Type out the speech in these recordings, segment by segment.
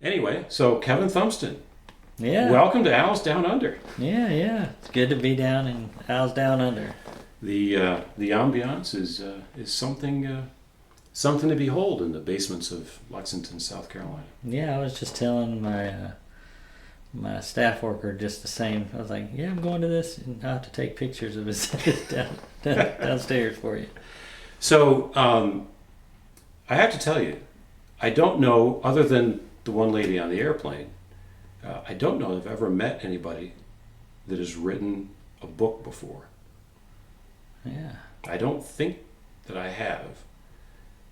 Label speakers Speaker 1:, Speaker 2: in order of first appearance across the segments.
Speaker 1: Anyway, so Kevin Thumpston,
Speaker 2: Yeah,
Speaker 1: welcome to Al's Down Under.
Speaker 2: yeah. It's good to be down in Al's Down Under.
Speaker 1: The ambiance is something to behold in the basements of Lexington, South Carolina.
Speaker 2: Yeah, I was just telling my staff worker just the same. I was like, yeah, I'm going to this, and I have to take pictures of his downstairs for you.
Speaker 1: So I have to tell you, I don't know, other than the one lady on the airplane, I don't know if I've ever met anybody that has written a book before.
Speaker 2: Yeah.
Speaker 1: I don't think that I have.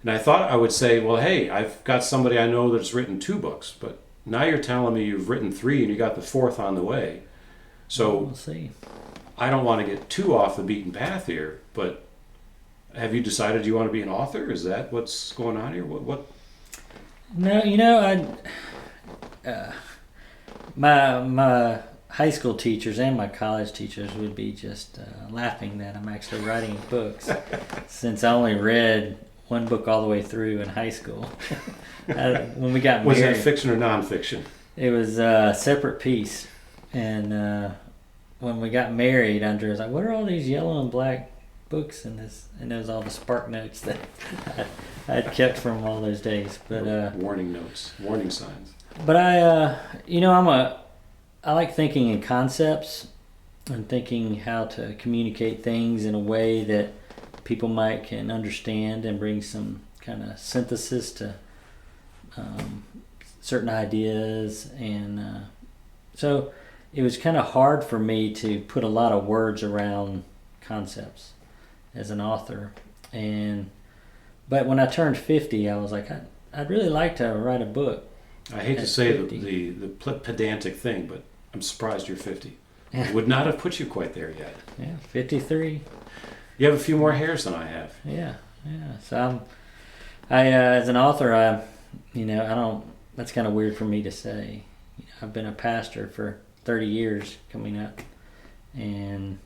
Speaker 1: And I thought I would say, well, hey, I've got somebody I know that's written 2 books, but now you're telling me you've written 3 and you got the 4th on the way. So
Speaker 2: We'll see.
Speaker 1: I don't want to get too off the beaten path here, but have you decided you want to be an author? Is that what's going on here? What?
Speaker 2: No, my high school teachers and my college teachers would be just laughing that I'm actually writing books, since I only read one book all the way through in high school. When we got
Speaker 1: Was
Speaker 2: married,
Speaker 1: it fiction or nonfiction?
Speaker 2: it was a separate piece, and when we got married, Andrea was like, "What are all these yellow and black books in this?" And it was all the spark notes that I had kept from all those days. But
Speaker 1: Warning notes, warning signs.
Speaker 2: But I like thinking in concepts and thinking how to communicate things in a way that people might can understand and bring some kind of synthesis to certain ideas. And so it was kind of hard for me to put a lot of words around concepts as an author. But when I turned 50, I was like, I'd really like to write a book.
Speaker 1: I hate to
Speaker 2: At
Speaker 1: say
Speaker 2: 50.
Speaker 1: the pedantic thing, but I'm surprised you're 50.
Speaker 2: Yeah.
Speaker 1: Would not have put you quite there yet.
Speaker 2: Yeah, 53.
Speaker 1: You have a few more hairs than I have.
Speaker 2: Yeah. So as an author, I don't. That's kind of weird for me to say. I've been a pastor for 30 years coming up, and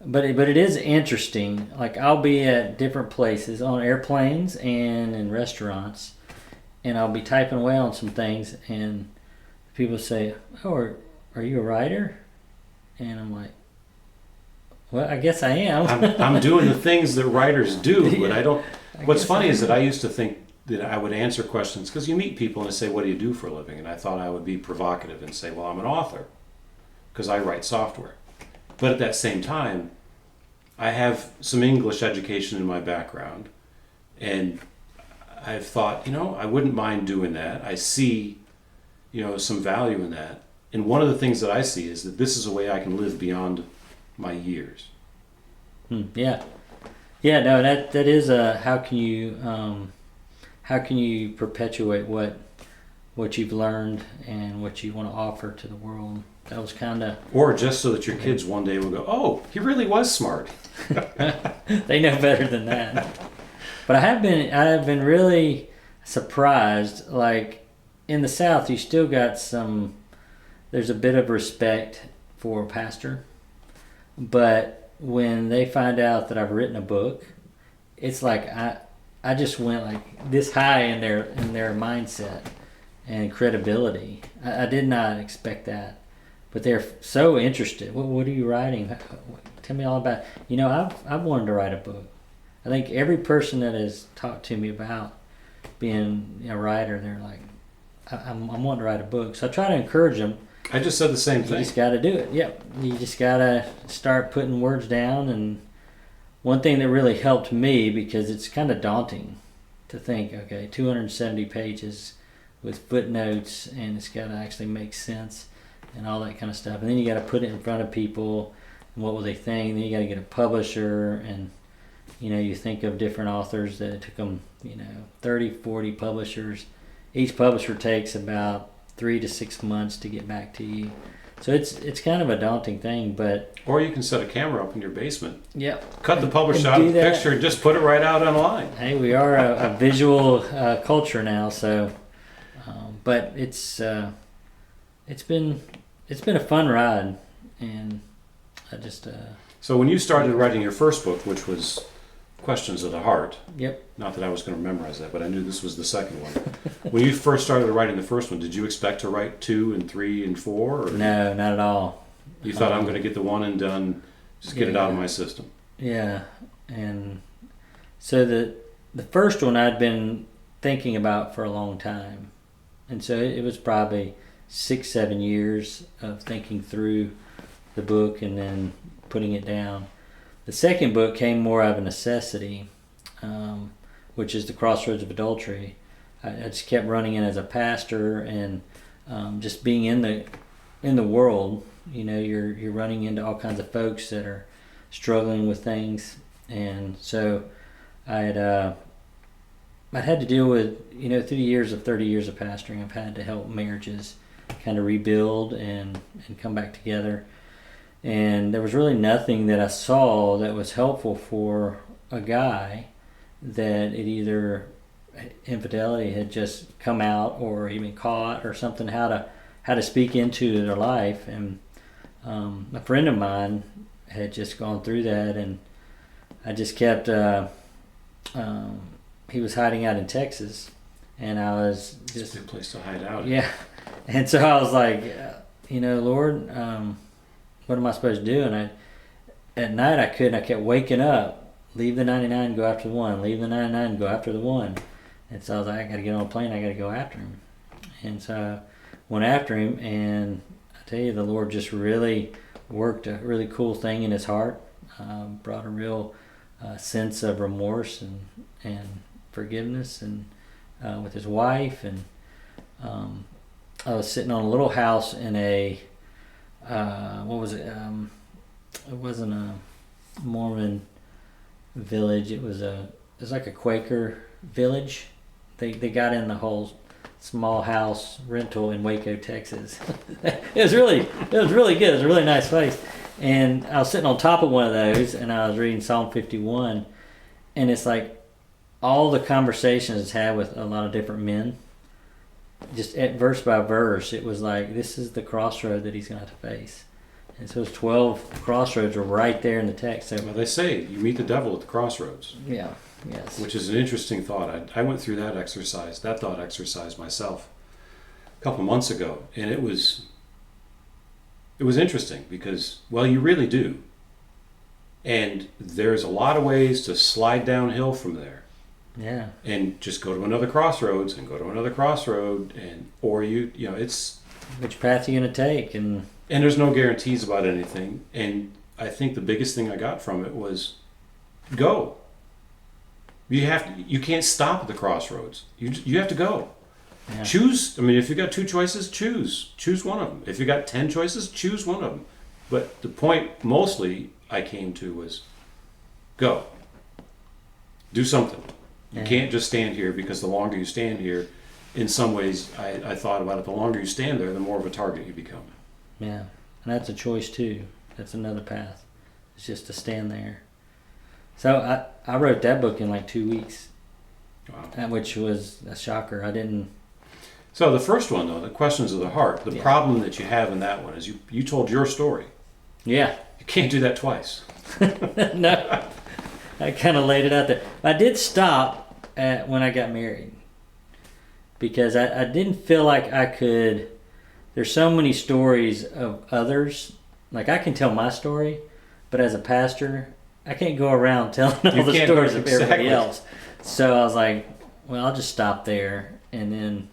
Speaker 2: but it is interesting. Like, I'll be at different places, on airplanes and in restaurants, and I'll be typing away on some things, and people say, "Oh, are you a writer?" And I'm like, "Well, I guess I am."
Speaker 1: I'm doing the things that writers do, but
Speaker 2: Yeah,
Speaker 1: I don't.
Speaker 2: I
Speaker 1: What's
Speaker 2: guess
Speaker 1: funny
Speaker 2: I
Speaker 1: is that
Speaker 2: am.
Speaker 1: I used to think that I would answer questions, because you meet people and they say, "What do you do for a living?" And I thought I would be provocative and say, "Well, I'm an author because I write software." But at that same time, I have some English education in my background, and I've thought, I wouldn't mind doing that. I see, some value in that. And one of the things that I see is that this is a way I can live beyond my years.
Speaker 2: Yeah. No, that is a how can you perpetuate what you've learned and what you want to offer to the world. That was kind of
Speaker 1: Or just so that your kids one day will go, "Oh, he really was smart."
Speaker 2: they know better than that. But I have been really surprised. Like, in the South, you still got there's a bit of respect for a pastor, but when they find out that I've written a book, it's like I just went like this high in their mindset and credibility. I did not expect that, but they're so interested. What are you writing? Tell me all about. I've wanted to write a book. I think every person that has talked to me about being a writer, they're like, I'm wanting to write a book. So I try to encourage them.
Speaker 1: I just said the same
Speaker 2: You
Speaker 1: thing.
Speaker 2: just got to do it. Yep. You just got to start putting words down. And one thing that really helped me, because it's kind of daunting to think, okay, 270 pages with footnotes, and it's got to actually make sense and all that kind of stuff. And then you got to put it in front of people, and what will they think? Then you got to get a publisher, and you think of different authors that it took them, 30, 40 publishers. Each publisher takes about 3 to 6 months to get back to you. So it's kind of a daunting thing, but
Speaker 1: Or you can set a camera up in your basement,
Speaker 2: yep.
Speaker 1: cut the publisher
Speaker 2: And
Speaker 1: out
Speaker 2: do
Speaker 1: of the
Speaker 2: that.
Speaker 1: picture, and just put it right out online.
Speaker 2: Hey, we are a visual culture now, so but it's been a fun ride, and I just
Speaker 1: So when you started writing your first book, which was Questions of the Heart.
Speaker 2: Yep.
Speaker 1: Not that I was going to memorize that, but I knew this was the second one. When you first started writing the first one, did you expect to write 2 and 3 and 4? Or
Speaker 2: No, not at all.
Speaker 1: you thought, I'm going to get the one and done, just get it out of my system?
Speaker 2: Yeah, and so the first one I'd been thinking about for a long time, and so it was probably 6-7 years of thinking through the book and then putting it down. The second book came more out of a necessity, which is The Crossroads of Adultery. I just kept running in as a pastor and just being in the world. You know, you're running into all kinds of folks that are struggling with things, and so I'd had to deal with, you know, through the years of 30 years of pastoring, I've had to help marriages kind of rebuild and come back together. And there was really nothing that I saw that was helpful for a guy that it either infidelity had just come out or even caught or something, how to speak into their life. And a friend of mine had just gone through that, and I just kept he was hiding out in Texas, and I was just,
Speaker 1: it's a good place to hide out.
Speaker 2: Yeah. And so I was like, you know, Lord, what am I supposed to do? And at night I couldn't. I kept waking up, leave the 99 and go after the one, leave the 99 and go after the one. And so I was like, I got to get on a plane. I got to go after him. And so I went after him, and I tell you, the Lord just really worked a really cool thing in his heart, brought a real sense of remorse and forgiveness, and with his wife. And I was sitting on a little house in a what was it? It wasn't a Mormon village. It was like a Quaker village. They got in the whole small house rental in Waco, Texas. it was really good. It was a really nice place. And I was sitting on top of one of those, and I was reading Psalm 51, and it's like all the conversations it's had with a lot of different men. Just at verse by verse, it was like, this is the crossroad that he's going to have to face. And so those 12 crossroads are right there in the text. So,
Speaker 1: Well, they say you meet the devil at the crossroads.
Speaker 2: yeah, yes.
Speaker 1: Which is an interesting thought. I went through that thought exercise myself a couple months ago, and it was interesting because, well, you really do. And there's a lot of ways to slide downhill from there.
Speaker 2: Yeah.
Speaker 1: And just go to another crossroads and go to another crossroad, or you know, it's
Speaker 2: Which path are you going to take? And
Speaker 1: there's no guarantees about anything. And I think the biggest thing I got from it was go. You can't stop at the crossroads. You have to go.
Speaker 2: yeah.
Speaker 1: Choose. I mean, if you got 2 choices, choose one of them. If you got 10 choices, choose one of them. But the point mostly I came to was go. Do something. You
Speaker 2: Yeah.
Speaker 1: can't just stand here, because the longer you stand here, in some ways, I thought about it, the longer you stand there, the more of a target you become.
Speaker 2: Yeah. And that's a choice too. That's another path. It's just to stand there. So I wrote that book in like 2 weeks,
Speaker 1: Wow.
Speaker 2: which was a shocker. I didn't.
Speaker 1: So the first one, though, the Questions of the Heart, the
Speaker 2: Yeah.
Speaker 1: problem that you have in that one is you told your story.
Speaker 2: Yeah.
Speaker 1: You can't do that twice.
Speaker 2: No. I kind of laid it out there. I did stop at when I got married, because I didn't feel like I could. There's so many stories of others. Like, I can tell my story, but as a pastor, I can't go around telling all
Speaker 1: You
Speaker 2: the
Speaker 1: can't,
Speaker 2: stories of everybody
Speaker 1: exactly.
Speaker 2: else. So I was like, well, I'll just stop there, and then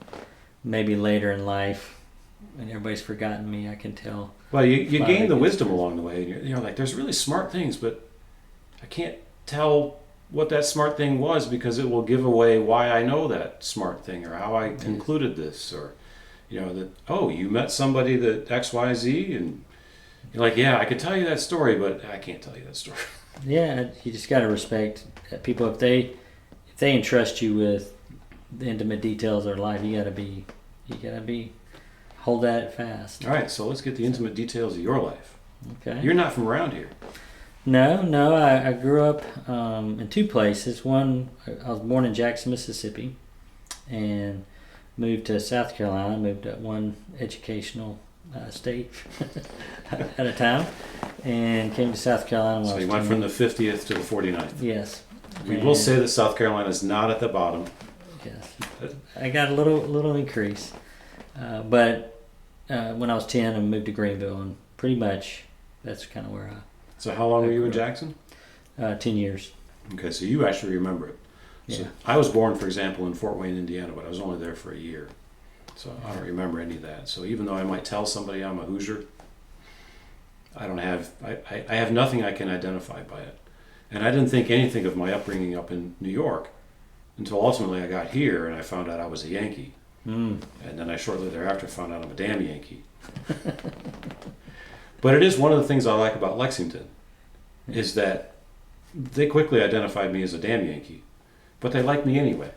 Speaker 2: maybe later in life, when everybody's forgotten me, I can tell.
Speaker 1: Well, you
Speaker 2: Wow,
Speaker 1: gain the
Speaker 2: it is.
Speaker 1: wisdom along the way. And you're like, there's really smart things, but I can't tell what that smart thing was, because it will give away why I know that smart thing, or how I concluded this, or, you know, that, oh, you met somebody that XYZ, and you're like, yeah, I could tell you that story, but I can't tell you that story.
Speaker 2: Yeah, you just got to respect people. If they entrust you with the intimate details of their life, you gotta be hold that fast.
Speaker 1: All right, so let's get the intimate details of your life.
Speaker 2: Okay.
Speaker 1: You're not from around here.
Speaker 2: No. I grew up in 2 places. One, I was born in Jackson, Mississippi, and moved to South Carolina. Moved to one educational state at a time, and came to South Carolina when
Speaker 1: So
Speaker 2: I was
Speaker 1: you went
Speaker 2: 10.
Speaker 1: from the 50th to the 49th.
Speaker 2: Yes,
Speaker 1: We will say that South Carolina is not at the bottom.
Speaker 2: Yes, I got a little increase, but when I was 10, I moved to Greenville, and pretty much that's kind of where
Speaker 1: So how long were you in Jackson?
Speaker 2: 10 years.
Speaker 1: Okay, so you actually remember it. So
Speaker 2: Yeah.
Speaker 1: I was born, for example, in Fort Wayne, Indiana, but I was only there for a year. So I don't remember any of that. So even though I might tell somebody I'm a Hoosier, I have nothing I can identify by it. And I didn't think anything of my upbringing up in New York until ultimately I got here and I found out I was a Yankee.
Speaker 2: Mm.
Speaker 1: And then I shortly thereafter found out I'm a damn Yankee. But it is one of the things I like about Lexington, is that they quickly identified me as a damn Yankee, but they like me anyway.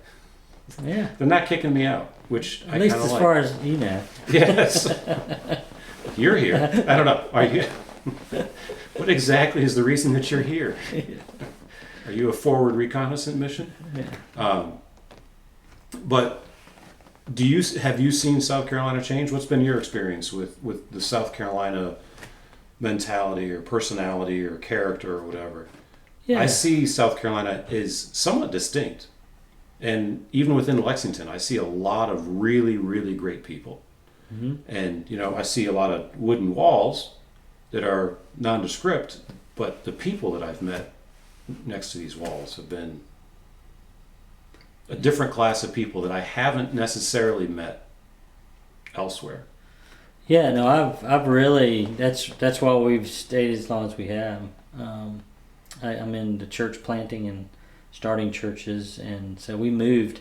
Speaker 2: Yeah.
Speaker 1: They're not kicking me out, which
Speaker 2: At
Speaker 1: I
Speaker 2: least
Speaker 1: kind of
Speaker 2: as
Speaker 1: like.
Speaker 2: far as you know.
Speaker 1: Yes. You're here. I don't know. Are you? What exactly is the reason that you're here? Are you a forward reconnaissance mission?
Speaker 2: Yeah.
Speaker 1: But have you seen South Carolina change? What's been your experience with the South Carolina mentality or personality or character or whatever?
Speaker 2: Yeah.
Speaker 1: I see South Carolina is somewhat distinct. And even within Lexington, I see a lot of really, really great people.
Speaker 2: Mm-hmm.
Speaker 1: And, I see a lot of wooden walls that are nondescript, but the people that I've met next to these walls have been a different class of people that I haven't necessarily met elsewhere.
Speaker 2: Yeah, no, I've really, that's why we've stayed as long as we have. I'm in the church planting and starting churches, and so we moved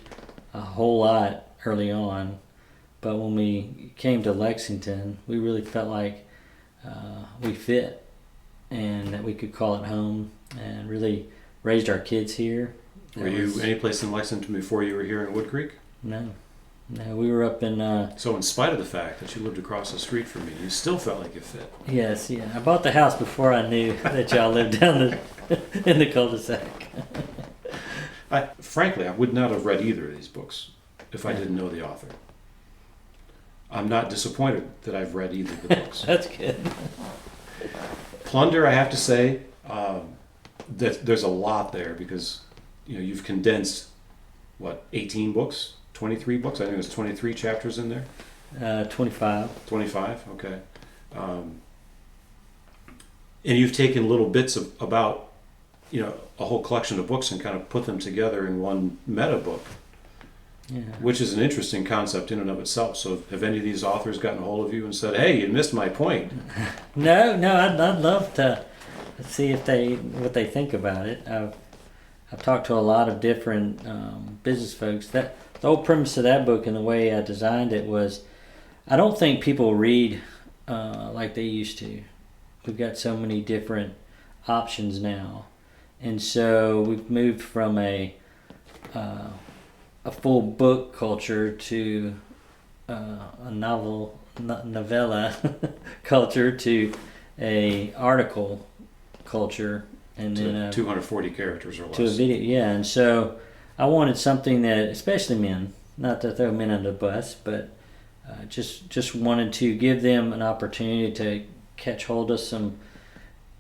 Speaker 2: a whole lot early on. But when we came to Lexington, we really felt like we fit and that we could call it home, and really raised our kids here.
Speaker 1: Were you any place in Lexington before you were here in Wood Creek?
Speaker 2: No, we were up in...
Speaker 1: So in spite of the fact that you lived across the street from me, you still felt like you fit.
Speaker 2: Yes, yeah. I bought the house before I knew that y'all lived down in the cul-de-sac.
Speaker 1: Frankly, I would not have read either of these books if I didn't know the author. I'm not disappointed that I've read either of the books.
Speaker 2: That's good.
Speaker 1: Plunder, I have to say, that there's a lot there because you've condensed 18 books, 23 books. I think there's 23 chapters in there.
Speaker 2: 25.
Speaker 1: 25. Okay. And you've taken little bits about a whole collection of books and kind of put them together in one meta book.
Speaker 2: Yeah.
Speaker 1: Which is an interesting concept in and of itself. So have any of these authors gotten a hold of you and said, hey, you missed my point?
Speaker 2: No, I'd love to see what they think about it. I've talked to a lot of different business folks. That the whole premise of that book and the way I designed it was, I don't think people read like they used to. We've got so many different options now, and so we've moved from a full book culture to a novella culture to a article culture, and then
Speaker 1: 240 characters or less.
Speaker 2: To a video, yeah. And so I wanted something that, especially men, not to throw men under the bus, but just wanted to give them an opportunity to catch hold of some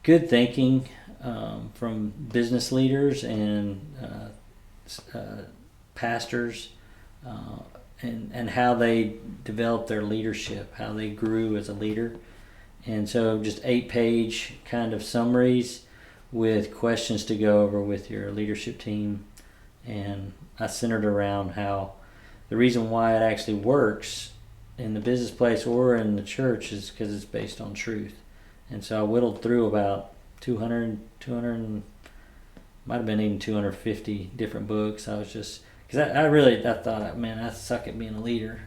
Speaker 2: good thinking from business leaders and pastors, and how they developed their leadership, how they grew as a leader. And so just 8-page kind of summaries with questions to go over with your leadership team. And I centered around how the reason why it actually works in the business place or in the church is because it's based on truth. And so I whittled through about 200, might have been even 250 different books. I was just, because I thought, man, I suck at being a leader,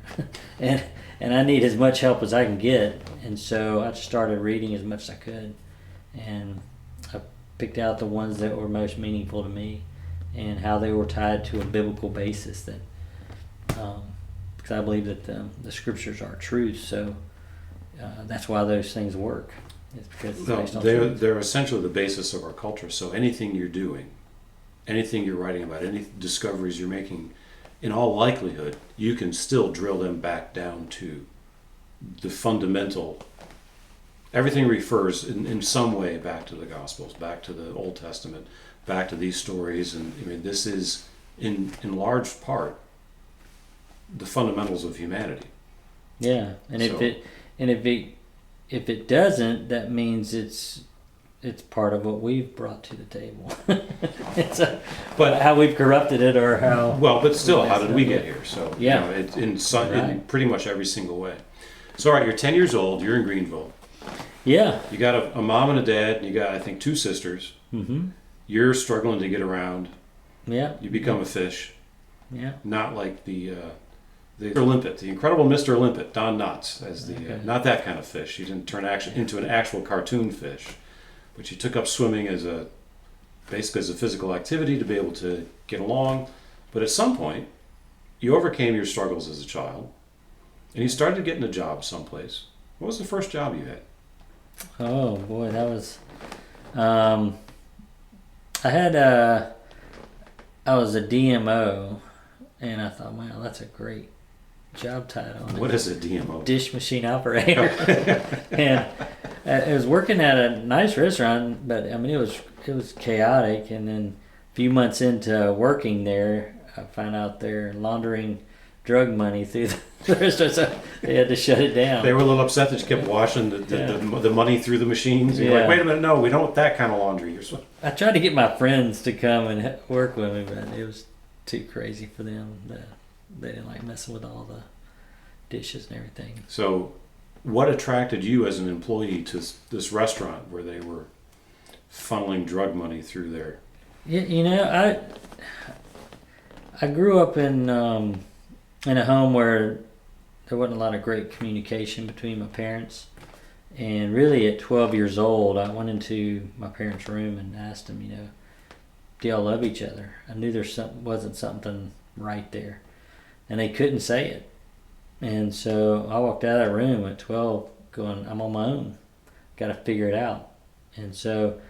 Speaker 2: and I need as much help as I can get. And so I just started reading as much as I could, and I picked out the ones that were most meaningful to me, and how they were tied to a biblical basis. That, because I believe that the scriptures are truth, so that's why those things work. It's because it's based on truth.
Speaker 1: They're essentially the basis of our culture. So anything you're doing, anything you're writing about, any discoveries you're making, in all likelihood, you can still drill them back down to the fundamental. Everything refers in some way back to the Gospels, back to the Old Testament, back to these stories, and I mean, this is in large part the fundamentals of humanity.
Speaker 2: Yeah, and
Speaker 1: So-
Speaker 2: if it doesn't, that means it's part of what we've brought to the table. But how we've corrupted it, or how.
Speaker 1: Well, but still, how
Speaker 2: messed
Speaker 1: did we
Speaker 2: up.
Speaker 1: get here? So,
Speaker 2: Yeah.
Speaker 1: in
Speaker 2: Right.
Speaker 1: pretty much every single way. So, all right, you're 10 years old, you're in Greenville.
Speaker 2: Yeah.
Speaker 1: You got a mom and a dad, and you got, I think, 2 sisters.
Speaker 2: Mm-hmm.
Speaker 1: You're struggling to get around.
Speaker 2: Yeah.
Speaker 1: You become a fish,
Speaker 2: Yeah.
Speaker 1: not like the Olympic, the incredible Mr. Olympic, Don Knotts, as the
Speaker 2: Okay.
Speaker 1: not that kind of fish. You didn't turn into an actual cartoon fish, but you took up swimming basically as a physical activity to be able to get along. But at some point, you overcame your struggles as a child, and you started getting a job someplace. What was the first job you had?
Speaker 2: Oh boy, that was. I was a DMO, and I thought, wow, that's a great job title.
Speaker 1: What is a DMO?
Speaker 2: Dish machine operator. And I was working at a nice restaurant, but I mean it was chaotic. And then a few months into working there, I found out they're laundering drug money through the restaurant, so they had to shut it down.
Speaker 1: They were a little upset that you kept washing the money through the machines. You're
Speaker 2: Yeah.
Speaker 1: like, wait a minute, no, we don't want that kind of laundry.
Speaker 2: I tried to get my friends to come and work with me, but it was too crazy for them. They didn't like messing with all the dishes and everything.
Speaker 1: So, what attracted you as an employee to this restaurant where they were funneling drug money through there?
Speaker 2: Yeah, I grew up in a home where there wasn't a lot of great communication between my parents, and really at 12 years old, I went into my parents' room and asked them, do y'all love each other? I knew wasn't something right there, and they couldn't say it. And so I walked out of that room at 12 going, I'm on my own. Got to figure it out. And so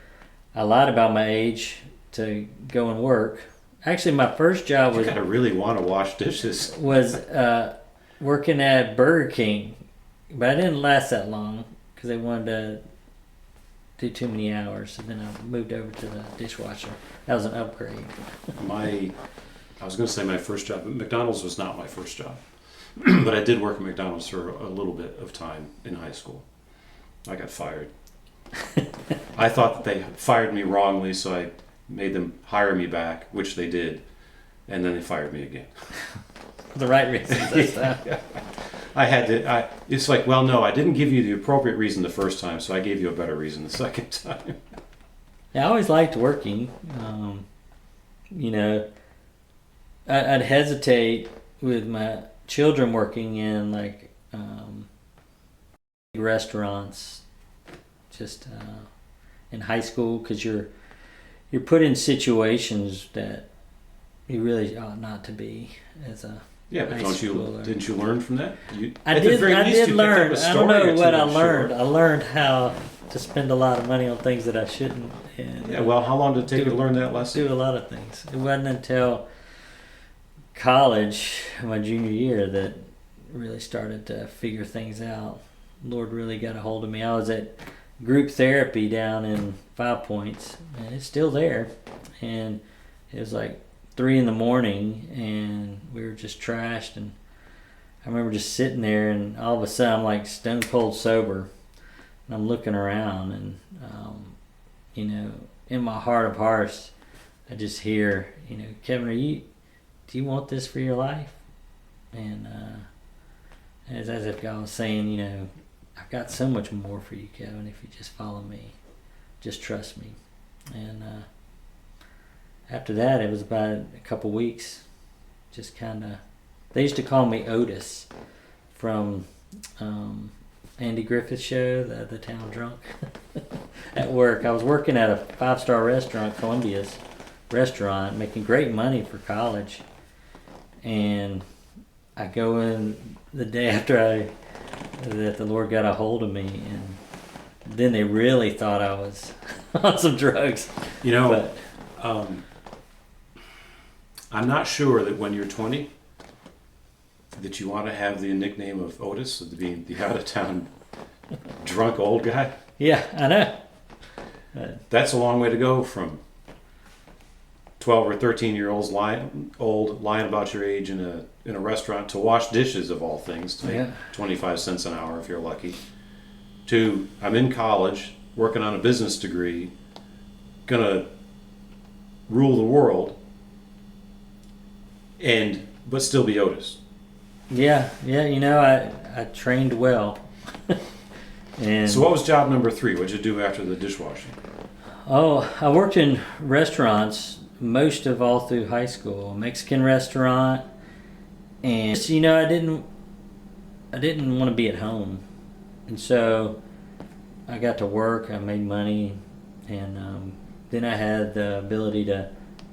Speaker 2: I lied about my age to go and work. Actually, my first job
Speaker 1: You gotta really want to wash dishes.
Speaker 2: was working at Burger King. But I didn't last that long because they wanted to do too many hours. And then I moved over to the dishwasher. That was an upgrade.
Speaker 1: I was going to say my first job, but McDonald's was not my first job. But I did work at McDonald's for a little bit of time in high school. I got fired. I thought that they fired me wrongly, so I made them hire me back, which they did, and then they fired me again.
Speaker 2: For the right reasons this time.
Speaker 1: It's like, well, no, I didn't give you the appropriate reason the first time, so I gave you a better reason the second time.
Speaker 2: Yeah, I always liked working. I'd hesitate with my children working in like restaurants, just in high school, because you're put in situations that you really ought not to be as a
Speaker 1: Yeah, but
Speaker 2: high schooler.
Speaker 1: didn't you learn from that?
Speaker 2: I did learn. I don't know what I
Speaker 1: I'm
Speaker 2: learned.
Speaker 1: sure.
Speaker 2: I learned how to spend a lot of money on things that I shouldn't. And
Speaker 1: Yeah, well, how long did it take you to learn that lesson?
Speaker 2: do a lot of things. It wasn't until college, my junior year, that really started to figure things out. Lord really got a hold of me. I was at group therapy down in 5 Points, and it's still there. And it was like 3 a.m, and we were just trashed. And I remember just sitting there, and all of a sudden I'm like stone cold sober, and I'm looking around, and in my heart of hearts, I just hear, Kevin, do you want this for your life? And it's as if God was saying, I've got so much more for you, Kevin, if you just follow me. Just trust me. And after that, it was about a couple weeks. Just kind of, they used to call me Otis from Andy Griffith's show, the Town Drunk. At work, I was working at a 5-star restaurant, Columbia's restaurant, making great money for college. And I go in the day after that the Lord got a hold of me, and then they really thought I was on some drugs.
Speaker 1: I'm not sure that when you're 20 that you want to have the nickname of Otis, of being the out-of-town drunk old guy.
Speaker 2: Yeah, I know.
Speaker 1: That's a long way to go from 12 or 13-year-olds lying about your age in a restaurant to wash dishes, of all things, to make 25 cents an hour if you're lucky, to I'm in college working on a business degree, gonna rule the world, but still be Otis.
Speaker 2: Yeah, I trained well. And
Speaker 1: so what was job number 3? What'd you do after the dishwashing?
Speaker 2: Oh, I worked in restaurants most of all through high school. A Mexican restaurant, and I didn't want to be at home, and so I got to work. I made money, and then I had the ability to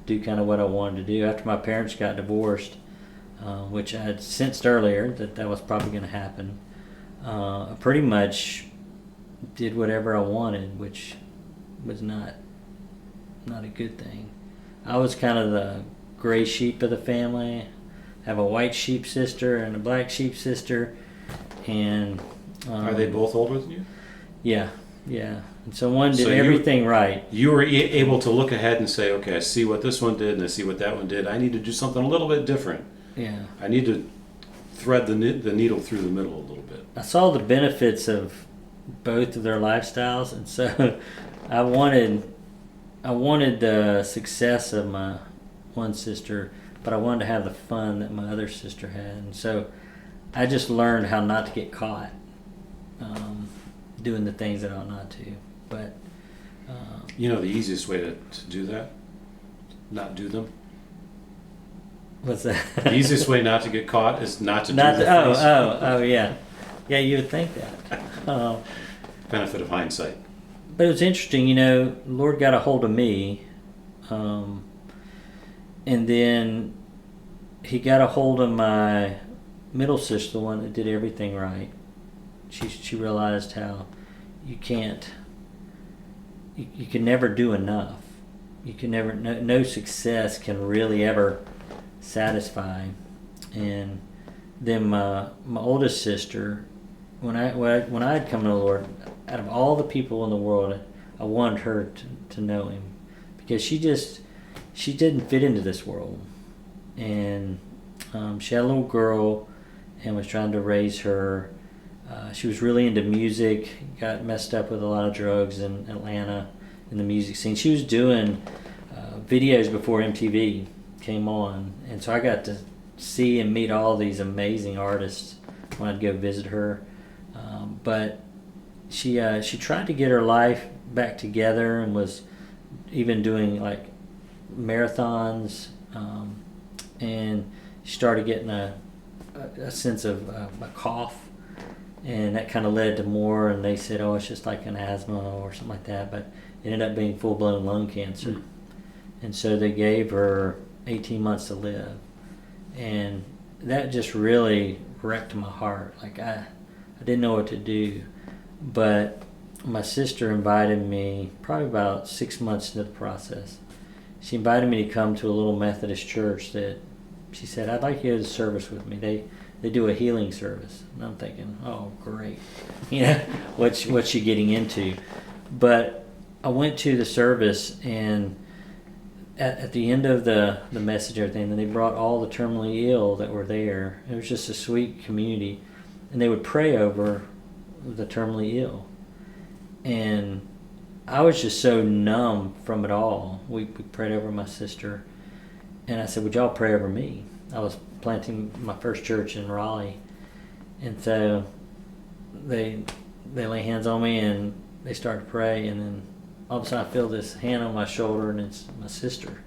Speaker 2: do kind of what I wanted to do. After my parents got divorced, which I had sensed earlier that was probably going to happen, I pretty much did whatever I wanted, which was not a good thing. I was kind of the gray sheep of the family. I have a white sheep sister and a black sheep sister, and
Speaker 1: are they both older than you?
Speaker 2: Yeah. And so one did everything right.
Speaker 1: You were able to look ahead and say, okay, I see what this one did and I see what that one did. I need to do something a little bit different.
Speaker 2: Yeah.
Speaker 1: I need to thread the needle through the middle a little bit.
Speaker 2: I saw the benefits of both of their lifestyles, and so I wanted the success of my one sister, but I wanted to have the fun that my other sister had, and so I just learned how not to get caught doing the things that I ought not to. But
Speaker 1: the easiest way to do that, not do them.
Speaker 2: What's that?
Speaker 1: The easiest way not to get caught is not to do
Speaker 2: the
Speaker 1: things.
Speaker 2: Yeah. Yeah, you would think that.
Speaker 1: Benefit of hindsight.
Speaker 2: But it was interesting, the Lord got a hold of me, and then He got a hold of my middle sister, the one that did everything right. She realized how you can never do enough. You can never, no success can really ever satisfy. And then my oldest sister, when I had come to the Lord, out of all the people in the world, I wanted her to know Him, because she didn't fit into this world, and she had a little girl and was trying to raise her. She was really into music, got messed up with a lot of drugs in Atlanta in the music scene. She was doing videos before MTV came on, and so I got to see and meet all these amazing artists when I'd go visit her. But she tried to get her life back together and was even doing like marathons, and she started getting a sense of a cough, and that kind of led to more, and they said, oh, it's just like an asthma or something like that, but it ended up being full-blown lung cancer. And so they gave her 18 months to live, and that just really wrecked my heart. Like I didn't know what to do, but my sister invited me probably about 6 months into the process. She invited me to come to a little Methodist church that she said, I'd like you to go to service with me. They do a healing service. And I'm thinking, oh, great. What's she getting into? But I went to the service, and at the end of the message and everything, then they brought all the terminally ill that were there. It was just a sweet community. And they would pray over the terminally ill. And I was just so numb from it all. We prayed over my sister. And I said, would y'all pray over me? I was planting my first church in Raleigh. And so they lay hands on me and they start to pray. And then all of a sudden I feel this hand on my shoulder, and it's my sister.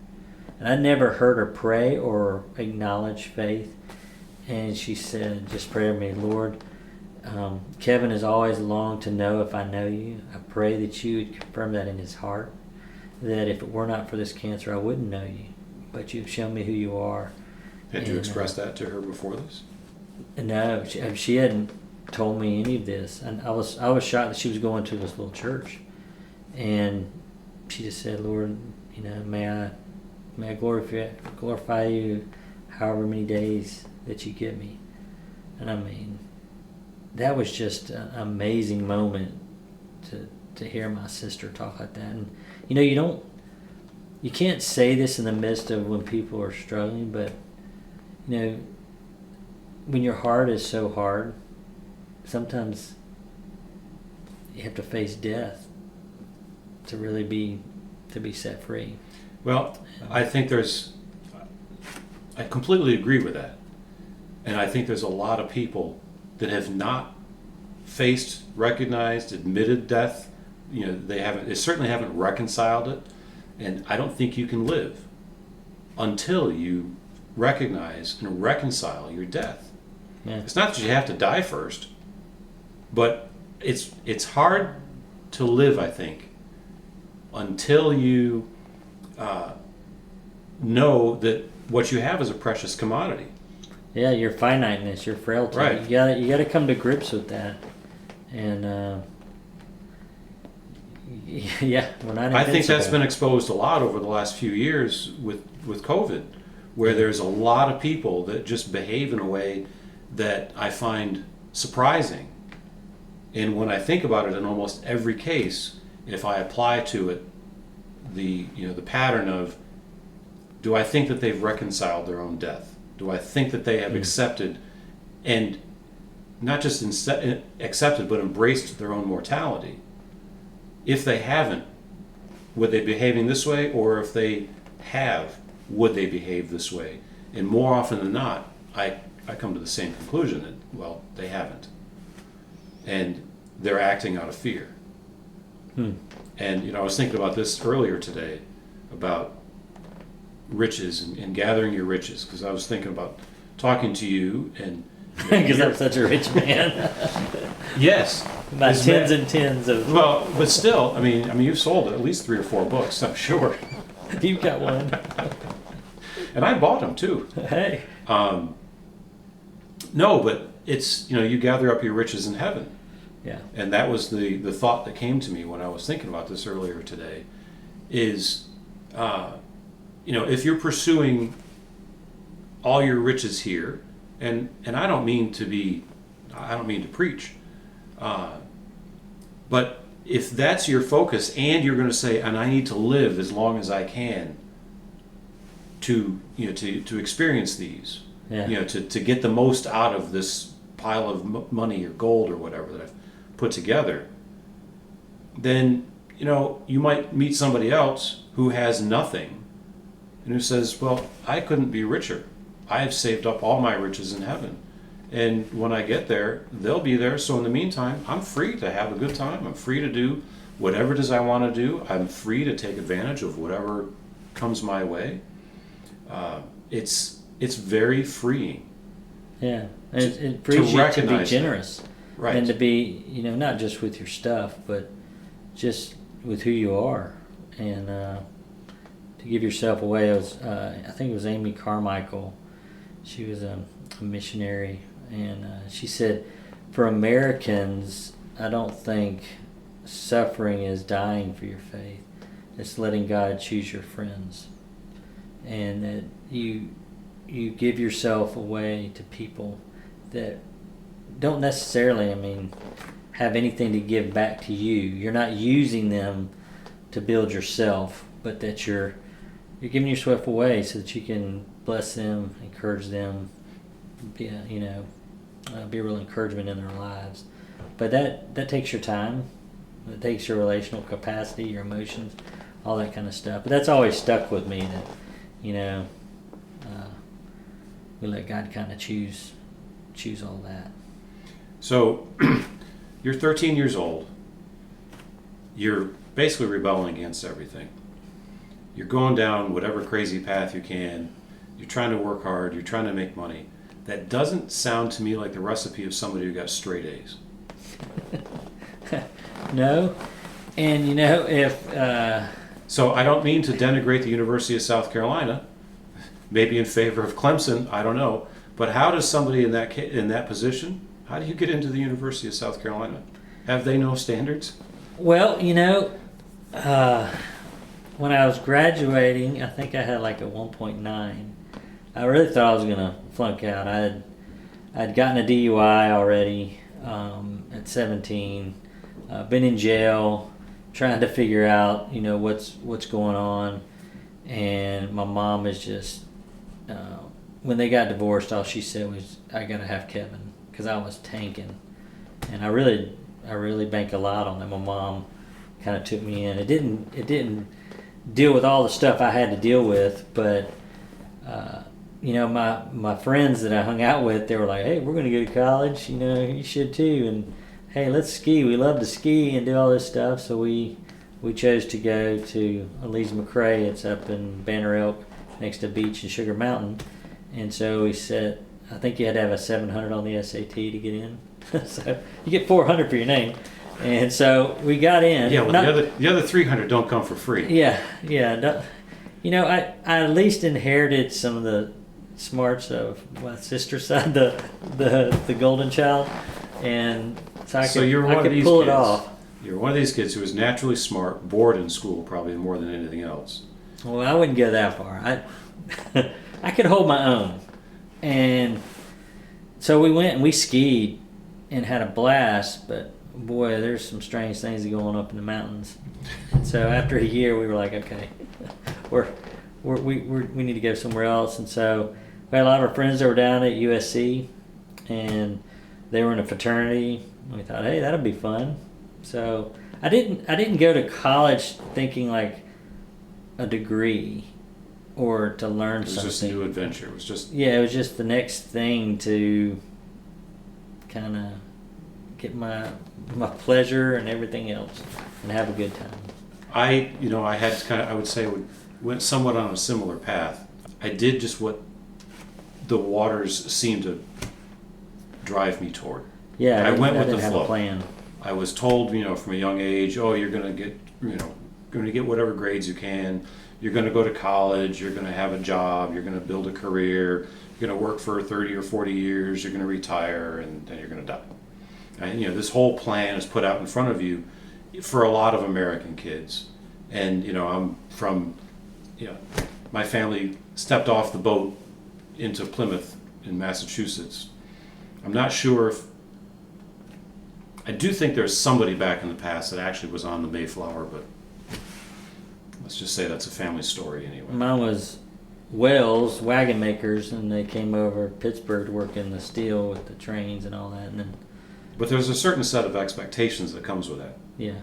Speaker 2: And I'd never heard her pray or acknowledge faith. And she said, just pray over me, Lord, Kevin has always longed to know if I know you. I pray that you would confirm that in his heart, that if it were not for this cancer, I wouldn't know you. But you've shown me who you are.
Speaker 1: Had you expressed that to her before this?
Speaker 2: No, she hadn't told me any of this. And I was shocked that she was going to this little church. And she just said, Lord, may I glorify you however many days that you give me. And I mean, that was just an amazing moment to hear my sister talk like that. And you you can't say this in the midst of when people are struggling, but when your heart is so hard, sometimes you have to face death to really be set free.
Speaker 1: Well, I think I completely agree with that. And I think there's a lot of people that have not faced, recognized, admitted death. They certainly haven't reconciled it. And I don't think you can live until you recognize and reconcile your death.
Speaker 2: Yeah.
Speaker 1: It's not that you have to die first, but it's hard to live, I think, until you know that what you have is a precious commodity.
Speaker 2: Yeah, your finiteness, your frailty.
Speaker 1: Right.
Speaker 2: You gotta come to grips with that. And yeah, we're not invincible.
Speaker 1: I think that's been exposed a lot over the last few years with COVID, where there's a lot of people that just behave in a way that I find surprising. And when I think about it, in almost every case, if I apply to it the pattern of, do I think that they've reconciled their own death? Do I think that they have accepted, and not just accepted, but embraced their own mortality? If they haven't, would they be behaving this way? Or if they have, would they behave this way? And more often than not, I come to the same conclusion that, well, they haven't. And they're acting out of fear. And, I was thinking about this earlier today, about riches and gathering your riches, because I was thinking about talking to you and...
Speaker 2: Because I'm such a rich man.
Speaker 1: Yes.
Speaker 2: About tens and tens of...
Speaker 1: Well, but still, I mean, you've sold at least 3 or 4 books, I'm sure.
Speaker 2: You've got one.
Speaker 1: And I bought them, too.
Speaker 2: Hey.
Speaker 1: No, but it's, you gather up your riches in heaven.
Speaker 2: Yeah.
Speaker 1: And that was the thought that came to me when I was thinking about this earlier today, is, if you're pursuing all your riches here, and I don't mean to preach, but if that's your focus, and you're going to say, and I need to live as long as I can to experience these, to get the most out of this pile of money or gold or whatever that I've put together, then you might meet somebody else who has nothing and who says, well, I couldn't be richer. I have saved up all my riches in heaven, and when I get there, they'll be there. So in the meantime, I'm free to have a good time. I'm free to do whatever it is I want to do. I'm free to take advantage of whatever comes my way. It's very freeing.
Speaker 2: Yeah, it frees you to be generous,
Speaker 1: right?
Speaker 2: And to be, not just with your stuff, but just with who you are, and to give yourself away. I think it was Amy Carmichael. She was a missionary, and she said, for Americans, I don't think suffering is dying for your faith. It's letting God choose your friends, and that you give yourself away to people that don't necessarily, have anything to give back to you. You're not using them to build yourself, but that you're giving yourself away so that you can bless them, encourage them, be a real encouragement in their lives. But that takes your time. It takes your relational capacity, your emotions, all that kind of stuff. But that's always stuck with me, that we let God kind of choose all that.
Speaker 1: So you're 13 years old. You're basically rebelling against everything. You're going down whatever crazy path you can. You're trying to work hard. You're trying to make money. That doesn't sound to me like the recipe of somebody who got straight A's.
Speaker 2: No. And if...
Speaker 1: So I don't mean to denigrate the University of South Carolina, maybe in favor of Clemson, I don't know. But how does somebody in that position, how do you get into the University of South Carolina? Have they no standards?
Speaker 2: Well, when I was graduating, I think I had like a 1.9. I really thought I was going to flunk out. I'd gotten a DUI already at 17, been in jail, trying to figure out, what's going on. and my mom is just uh, when they got divorced, all she said was, "I gotta have Kevin," because I was tanking, and I really bank a lot on that. My mom kind of took me in. It didn't deal with all the stuff I had to deal with, but my friends that I hung out with, they were like, "Hey, we're gonna go to college. You should too." And hey, let's ski. We love to ski and do all this stuff. So we chose to go to Elise McRae. It's up in Banner Elk, next to beach and Sugar Mountain. And so we said, I think you had to have a 700 on the SAT to get in. So you get 400 for your name. And so we got in.
Speaker 1: Yeah, well, the other 300 don't come for free.
Speaker 2: Yeah. I at least inherited some of the smarts of my sister's side, the golden child, and so I could pull it off.
Speaker 1: You're one of these kids who was naturally smart, bored in school probably more than anything else.
Speaker 2: Well, I wouldn't go that far. I could hold my own, and so we went and we skied and had a blast. But boy, there's some strange things going up in the mountains. So after a year, we were like, okay, we need to go somewhere else. And so we had a lot of our friends that were down at USC, and they were in a fraternity. And we thought, hey, that'll be fun. So I didn't go to college thinking like a degree or to learn something.
Speaker 1: It was just a new adventure. It was just
Speaker 2: it was just the next thing to kind of get my pleasure and everything else and have a good time.
Speaker 1: I had I would say went somewhat on a similar path. I did just what the waters seemed to drive me toward.
Speaker 2: Yeah,
Speaker 1: I went with the
Speaker 2: have
Speaker 1: flow.
Speaker 2: A plan.
Speaker 1: I was told, from a young age, oh, you're going to get whatever grades you can. You're going to go to college. You're going to have a job. You're going to build a career. You're going to work for 30 or 40 years. You're going to retire, and then you're going to die. And this whole plan is put out in front of you for a lot of American kids. And I'm from, my family stepped off the boat into Plymouth in Massachusetts. I'm not sure if I do think there's somebody back in the past that actually was on the Mayflower, but let's just say that's a family story anyway.
Speaker 2: Mine was Wells wagon makers, and they came over to Pittsburgh to work in the steel with the trains and all that. And then,
Speaker 1: but there's a certain set of expectations that comes with that.
Speaker 2: Yeah.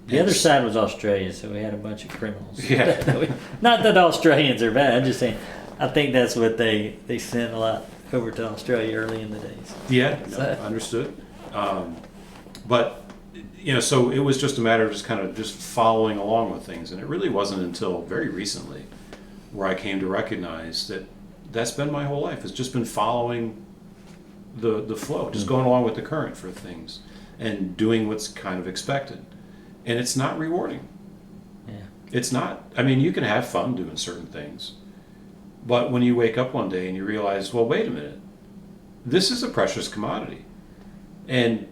Speaker 2: The other side was Australia, so we had a bunch of criminals.
Speaker 1: Yeah.
Speaker 2: Not that Australians are bad. I'm just saying, I think that's what they sent a lot over to Australia early in the days.
Speaker 1: Yeah, no, understood. But so it was just a matter of just following along with things, and it really wasn't until very recently where I came to recognize that that's been my whole life. It's just been following the flow, just going along with the current for things, and doing what's kind of expected, and it's not rewarding.
Speaker 2: Yeah,
Speaker 1: it's not. I mean, you can have fun doing certain things, but when you wake up one day and you realize, well, wait a minute, this is a precious commodity. And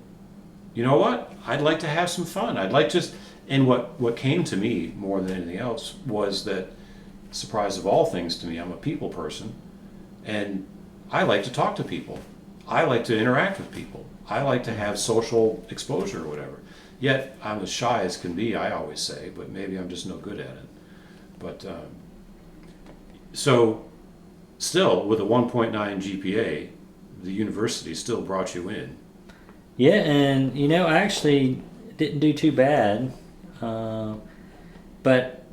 Speaker 1: you know what? I'd like to have some fun. And what came to me more than anything else was that, surprise of all things to me, I'm a people person, and I like to talk to people. I like to interact with people. I like to have social exposure or whatever. Yet I'm as shy as can be, I always say, but maybe I'm just no good at it. But so still, with a 1.9 GPA, the university still brought you in.
Speaker 2: Yeah, and I actually didn't do too bad, but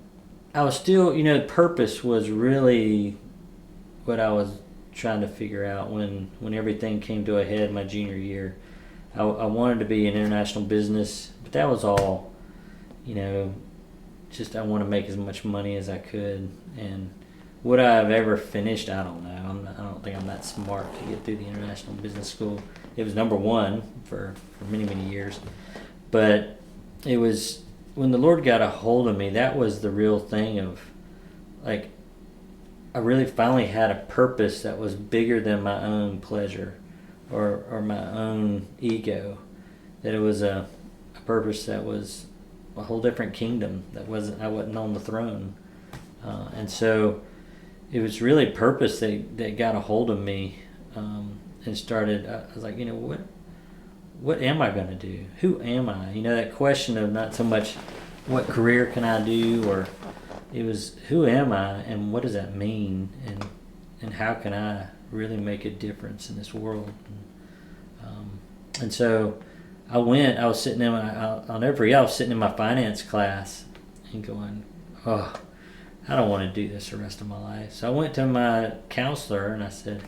Speaker 2: I was still, purpose was really what I was trying to figure out when everything came to a head my junior year. I wanted to be in international business, but that was all, just I want to make as much money as I could. And would I have ever finished? I don't know. I don't think I'm that smart to get through the international business school. It was number one for many, many years. But it was when the Lord got a hold of me, that was the real thing of, like, I really finally had a purpose that was bigger than my own pleasure or my own ego. That it was a purpose that was a whole different kingdom. I wasn't on the throne. And so it was really purpose that got a hold of me. And started, I was like, what am I going to do? Who am I? That question of not so much what career can I do, or it was who am I and what does that mean, and how can I really make a difference in this world. And so I was sitting in I'll never forget, I was sitting in my finance class and going, oh, I don't want to do this the rest of my life. So I went to my counselor and I said,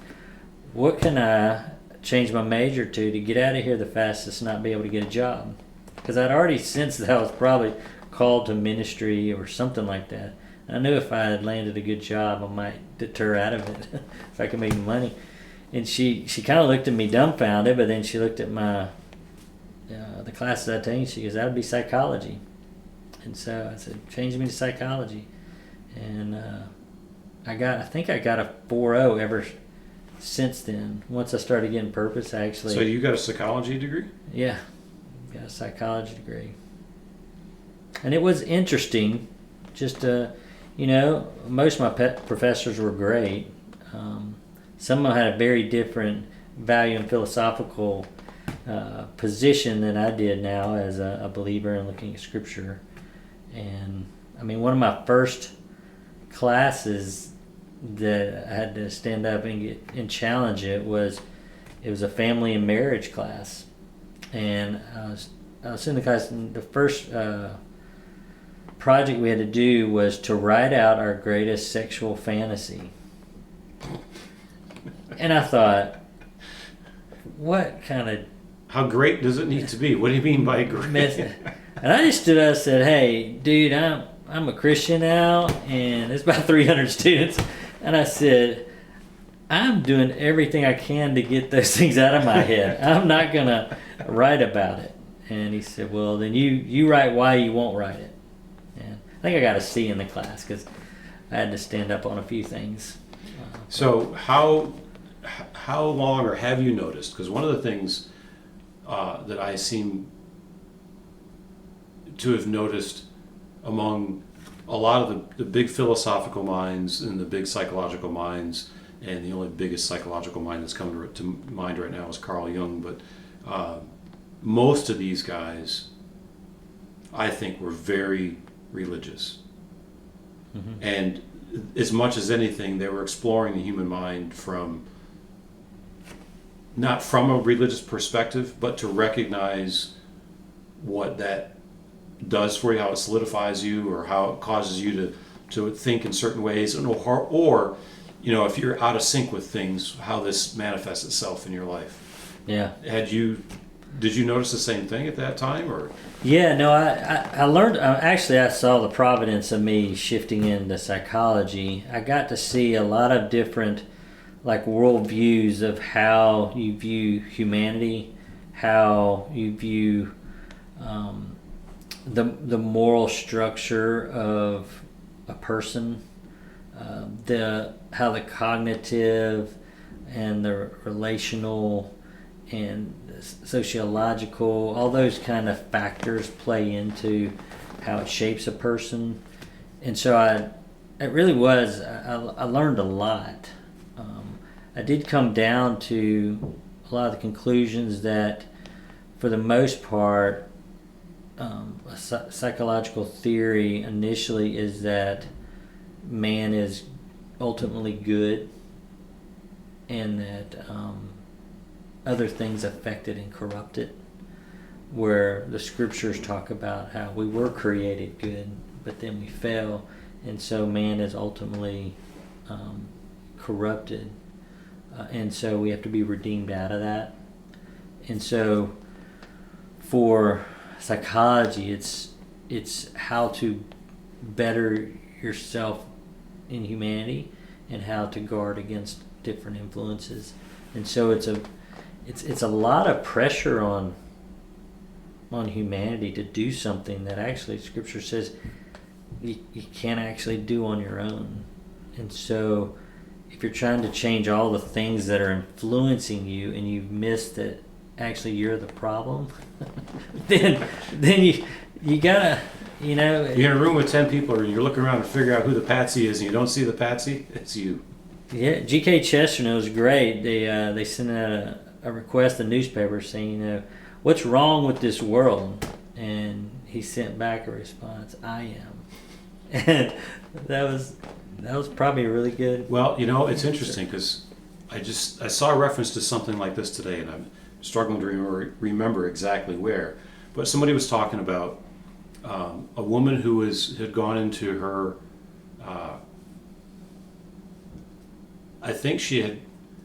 Speaker 2: what can I change my major to get out of here the fastest and not be able to get a job? Because I'd already sensed that I was probably called to ministry or something like that. I knew if I had landed a good job, I might deter out of it if I could make money. And she kind of looked at me dumbfounded, but then she looked at my the classes I take. She goes, "That would be psychology." And so I said, "Change me to psychology." And I think I got a 4.0 ever since then. Once I started getting purpose, I actually.
Speaker 1: So you got a psychology degree?
Speaker 2: Yeah, got a psychology degree. And it was interesting. Just most of my professors were great. Some of them had a very different value and philosophical position than I did now as a believer in looking at Scripture. And I mean, one of my first classes that I had to stand up and challenge it was a family and marriage class. And I was in the class, and the first project we had to do was to write out our greatest sexual fantasy. And I thought, what kind of...
Speaker 1: How great does it need to be? What do you mean by great?
Speaker 2: And I just stood up and said, hey, dude, I'm a Christian now, and it's about 300 students. And I said, I'm doing everything I can to get those things out of my head. I'm not going to write about it. And he said, well, then you write why you won't write it. And I think I got a C in the class because I had to stand up on a few things.
Speaker 1: So how long, or have you noticed? Because one of the things that I seem to have noticed among a lot of the big philosophical minds and the big psychological minds, and the only biggest psychological mind that's coming to mind right now is Carl Jung, but most of these guys, I think, were very religious. Mm-hmm. And as much as anything, they were exploring the human mind not from a religious perspective, but to recognize what that does for you, how it solidifies you, or how it causes you to think in certain ways, or if you're out of sync with things, how this manifests itself in your life.
Speaker 2: Yeah.
Speaker 1: Did you notice the same thing at that time, or?
Speaker 2: Yeah, no, I learned, actually I saw the providence of me shifting into psychology. I got to see a lot of different worldviews of how you view humanity, how you view the moral structure of a person, how the cognitive and the relational and sociological, all those kind of factors play into how it shapes a person. And so I learned a lot. I did come down to a lot of the conclusions that, for the most part, a psychological theory initially is that man is ultimately good, and that other things affect it and corrupt it, where the scriptures talk about how we were created good, but then we fell, and so man is ultimately corrupted, and so we have to be redeemed out of that. And so for psychology, it's how to better yourself in humanity and how to guard against different influences. And so it's a lot of pressure on humanity to do something that actually Scripture says you can't actually do on your own. And so if you're trying to change all the things that are influencing you and you've missed that actually you're the problem, then you gotta, you're
Speaker 1: in a room with 10 people and you're looking around to figure out who the patsy is, and you don't see the patsy, it's you.
Speaker 2: Yeah, G.K. Chesterton was great. They sent out a request to the newspaper saying, what's wrong with this world? And he sent back a response, I am. And that was probably a really good.
Speaker 1: Well, it's interesting because I saw a reference to something like this today, and I'm struggling to remember exactly where. But somebody was talking about a woman who had gone into her. I think she had.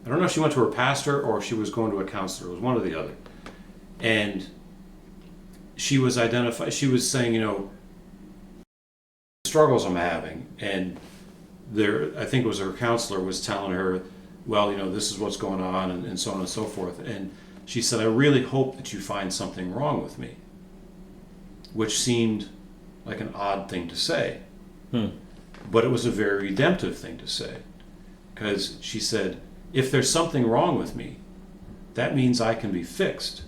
Speaker 1: I don't know if she went to her pastor or if she was going to a counselor. It was one or the other, and she was She was saying, struggles I'm having, and I think it was her counselor was telling her, well, this is what's going on, and so on and so forth. And she said, I really hope that you find something wrong with me, which seemed like an odd thing to say. But it was a very redemptive thing to say, because she said, if there's something wrong with me, that means I can be fixed.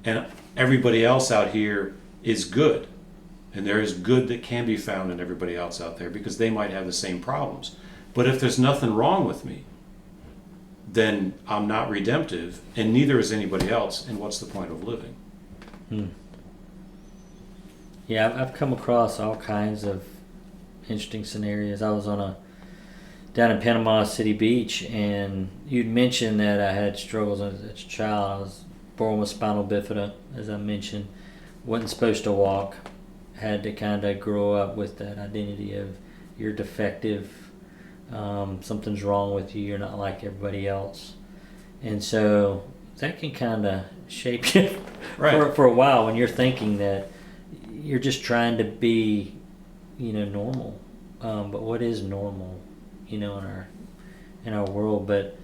Speaker 1: And everybody else out here is good. And there is good that can be found in everybody else out there because they might have the same problems. But if there's nothing wrong with me, then I'm not redemptive, and neither is anybody else. And what's the point of living?
Speaker 2: Yeah, I've come across all kinds of interesting scenarios. I was down in Panama City Beach, and you'd mentioned that I had struggles as a child. I was born with spinal bifida, as I mentioned. Wasn't supposed to walk. Had to kind of grow up with that identity of you're defective, something's wrong with you, you're not like everybody else. And so that can kind of shape you
Speaker 1: Right.
Speaker 2: for a while when you're thinking that you're just trying to be, normal. But what is normal, in our world? But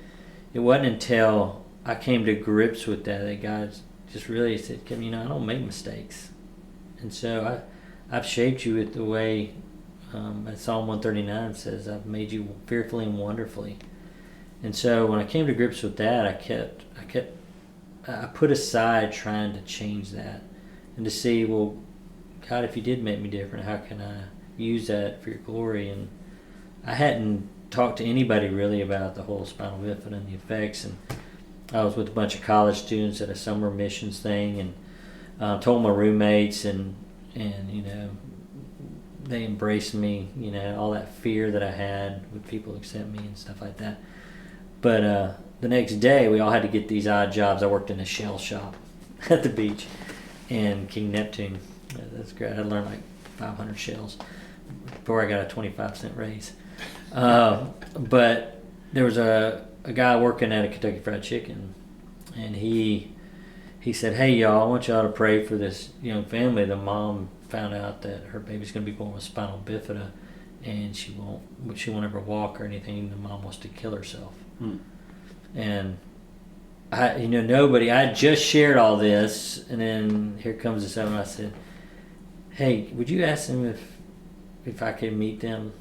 Speaker 2: it wasn't until I came to grips with that God just really said, I don't make mistakes. And so I've shaped you with the way Psalm 139 says, I've made you fearfully and wonderfully. And so when I came to grips with that, I put aside trying to change that and to see, well, God, if you did make me different, how can I use that for your glory? And I hadn't talked to anybody really about the whole spinal bifida and the effects. And I was with a bunch of college students at a summer missions thing, and told my roommates, and they embraced me. All that fear that I had, would people accept me and stuff like that. But the next day, we all had to get these odd jobs. I worked in a shell shop at the beach in King Neptune. That's great. I learned like 500 shells before I got a 25-cent raise. But there was a guy working at a Kentucky Fried Chicken, and he said, hey, y'all, I want y'all to pray for this young family. The mom found out that her baby's going to be born with spinal bifida, and she won't ever walk or anything. The mom wants to kill herself. And I had just shared all this, and then here comes this other. I said, hey, would you ask them if I could meet them?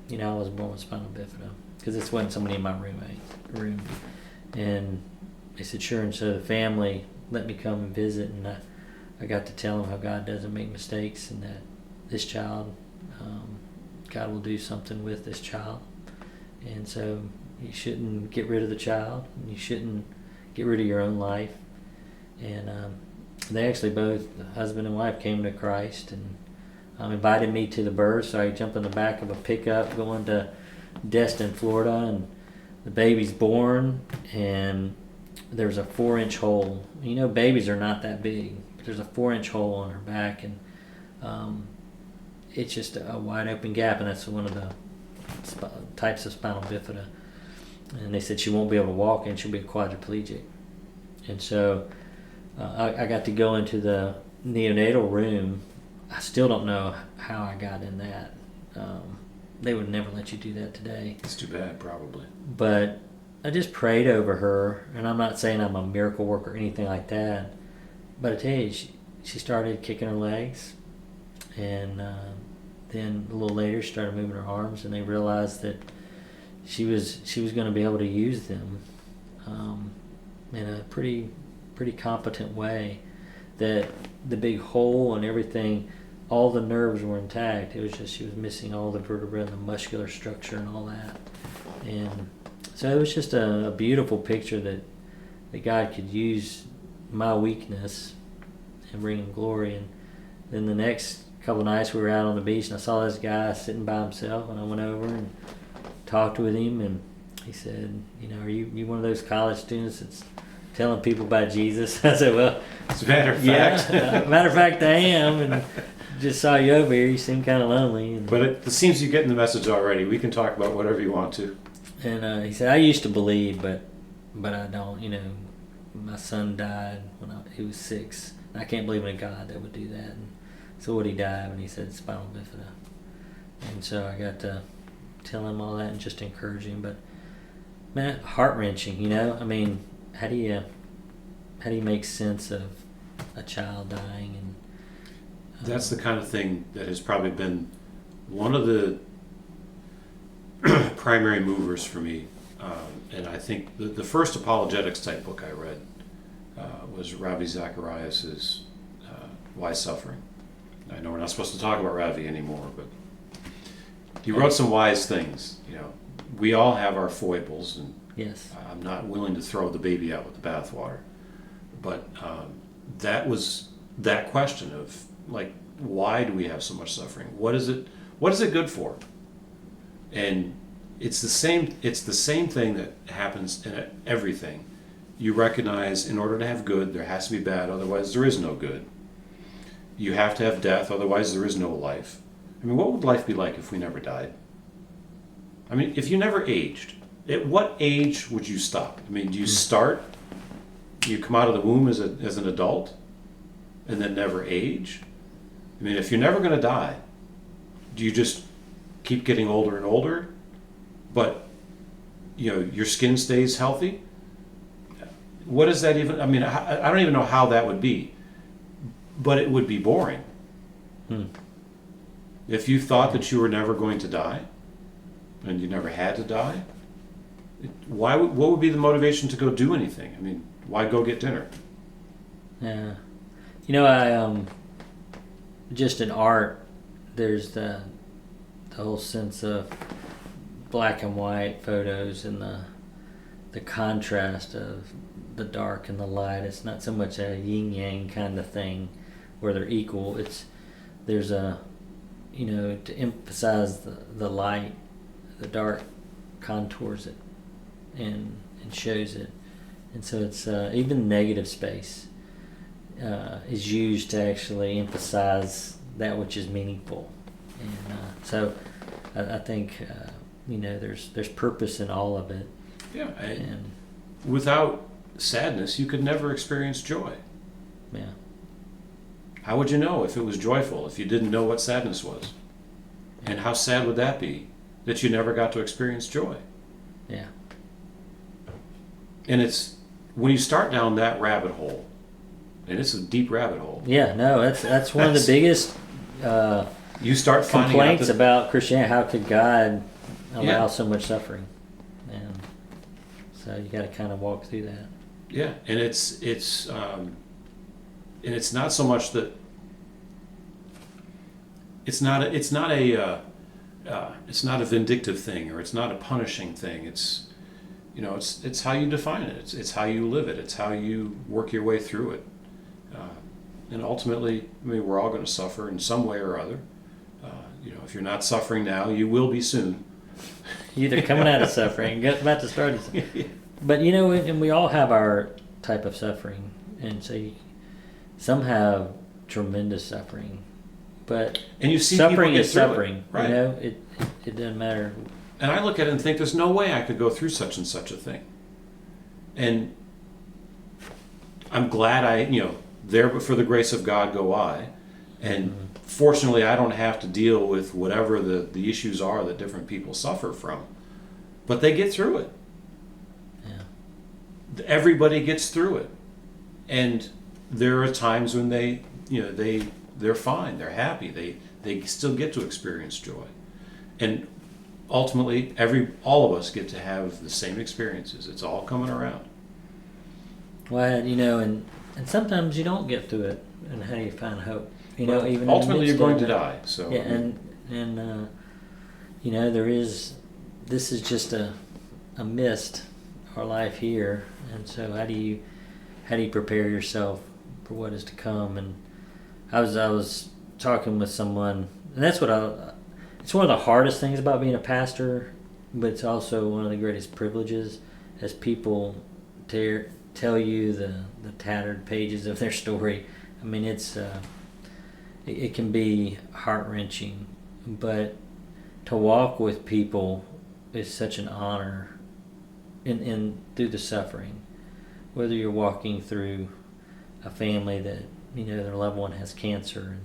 Speaker 2: I was born with spinal bifida, because this wasn't somebody in my room. And they said, sure. And so the family let me come and visit, and I got to tell them how God doesn't make mistakes, and that this child, God will do something with this child. And so you shouldn't get rid of the child, and you shouldn't get rid of your own life. And they actually both, husband and wife, came to Christ, and invited me to the birth. So I jumped in the back of a pickup going to Destin, Florida, and the baby's born, and there's a 4-inch hole. Babies are not that big, but there's a 4-inch hole on her back, and it's just a wide open gap, and that's one of the types of spinal bifida. And they said she won't be able to walk, and she'll be quadriplegic. And so I got to go into the neonatal room. I still don't know how I got in that. They would never let you do that today.
Speaker 1: It's too bad, probably.
Speaker 2: But I just prayed over her, and I'm not saying I'm a miracle worker or anything like that, but I tell you, she started kicking her legs, and then a little later she started moving her arms, and they realized that she was going to be able to use them in a pretty competent way. That the big hole and everything, all the nerves were intact. It was just she was missing all the vertebrae and the muscular structure and all that. And so it was just a beautiful picture that God could use my weakness and bring him glory. And then the next couple nights we were out on the beach, and I saw this guy sitting by himself, and I went over and talked with him, and he said, are you one of those college students that's telling people about Jesus? I said, well,
Speaker 1: as a matter of fact.
Speaker 2: Matter of fact, I am, and just saw you over here. You seem kind of lonely. And,
Speaker 1: but it seems you're getting the message already. We can talk about whatever you want to.
Speaker 2: And he said, I used to believe, but I don't. My son died when he was 6. I can't believe in a God that would do that. And so what he died when he said spinal bifida. And so I got to tell him all that and just encourage him. But man, heart-wrenching. I mean, how do you make sense of a child dying? And
Speaker 1: that's the kind of thing that has probably been one of the primary movers for me. And I think the first apologetics type book I read was Ravi Zacharias' Why Suffering. I know we're not supposed to talk about Ravi anymore, but he wrote some wise things. We all have our foibles, and
Speaker 2: yes,
Speaker 1: I'm not willing to throw the baby out with the bathwater. But that was that question of, like, why do we have so much suffering? What is it good for? And it's the same thing that happens in everything. You recognize in order to have good, there has to be bad, otherwise there is no good. You have to have death, otherwise there is no life. I mean, what would life be like if we never died? I mean, if you never aged, at what age would you stop? I mean, do you start, you come out of the womb as an adult and then never age? I mean, if you're never going to die, do you just keep getting older and older, but your skin stays healthy? What is that even? I mean, I don't even know how that would be, but it would be boring. If you thought that you were never going to die, and you never had to die, what would be the motivation to go do anything? I mean, why go get dinner?
Speaker 2: Yeah, I just in art, there's the whole sense of black and white photos and the contrast of the dark and the light. It's not so much a yin yang kind of thing where they're equal. There's a to emphasize the light, the dark contours it and shows it, and so it's even negative space is used to actually emphasize that which is meaningful. And so I think there's purpose in all of it.
Speaker 1: Yeah, and without sadness, you could never experience joy.
Speaker 2: Yeah.
Speaker 1: How would you know if it was joyful if you didn't know what sadness was? And how sad would that be that you never got to experience joy?
Speaker 2: Yeah.
Speaker 1: And it's when you start down that rabbit hole, and it's a deep rabbit hole.
Speaker 2: Yeah, no, that's one of the biggest
Speaker 1: you start finding
Speaker 2: complaints about Christianity. How could God allow so much suffering? And so you got to kind of walk through that.
Speaker 1: Yeah, and it's not so much that it's not a vindictive thing, or it's not a punishing thing. It's it's how you define it. It's how you live it. It's how you work your way through it. And ultimately, I mean, we're all going to suffer in some way or other. If you're not suffering now, you will be soon.
Speaker 2: Either coming out of suffering, about to start it. But and we all have our type of suffering, and so some have tremendous suffering. But
Speaker 1: and you see
Speaker 2: suffering
Speaker 1: is
Speaker 2: suffering.
Speaker 1: Right.
Speaker 2: It doesn't matter.
Speaker 1: And I look at it and think, there's no way I could go through such and such a thing. And I'm glad there but for the grace of God go I. And fortunately, I don't have to deal with whatever the issues are that different people suffer from. But they get through it. Yeah. Everybody gets through it. And there are times when they're fine, they're happy, they still get to experience joy. And ultimately, all of us get to have the same experiences. It's all coming around.
Speaker 2: Well, and sometimes you don't get through it, and how do you find hope? Even
Speaker 1: ultimately you're going to die. So
Speaker 2: yeah, and this is just a mist, our life here, and so how do you prepare yourself for what is to come? And I was talking with someone, and that's what it's one of the hardest things about being a pastor, but it's also one of the greatest privileges as people tell you the tattered pages of their story. I mean, it can be heart-wrenching, but to walk with people is such an honor in through the suffering. Whether you're walking through a family that, their loved one has cancer